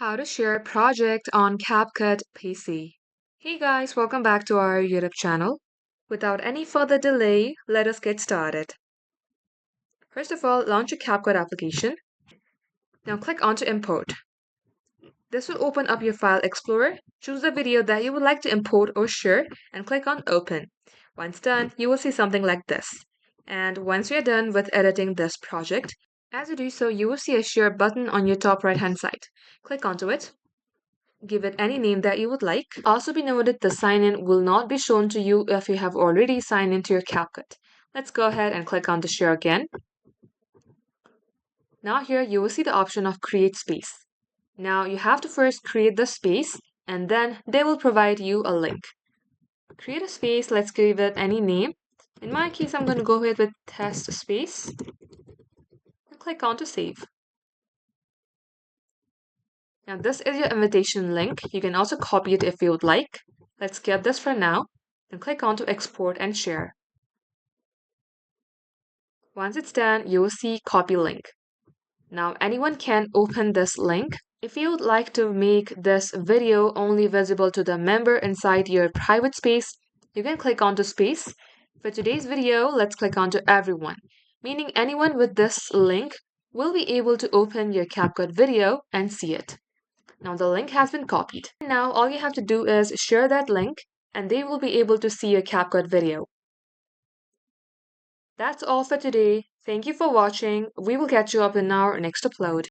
How to share a project on CapCut PC. Hey guys, welcome back to our YouTube channel. Without any further delay, let us get started. First of all, launch your CapCut application. Now click on to import. This will open up your file explorer. Choose the video that you would like to import or share and click on open. Once done, you will see something like this. And once you're done with editing this project, as you do so, you will see a share button on your top right hand side. Click onto it. Give it any name that you would like. Also be noted the sign-in will not be shown to you if you have already signed into your CapCut. Let's go ahead and click on the share again. Now here you will see the option of create space. Now you have to first create the space and then they will provide you a link. Create a space, let's give it any name. In my case, I'm going to go ahead with test space and click on to save. Now this is your invitation link. You can also copy it if you would like. Let's skip this for now. Then click on to export and share. Once it's done, you will see copy link. Now anyone can open this link. If you would like to make this video only visible to the member inside your private space, you can click onto space. For today's video, let's click onto everyone, meaning anyone with this link will be able to open your CapCut video and see it. Now the link has been copied. Now all you have to do is share that link and they will be able to see your CapCut video. That's all for today. Thank you for watching. We will catch you up in our next upload.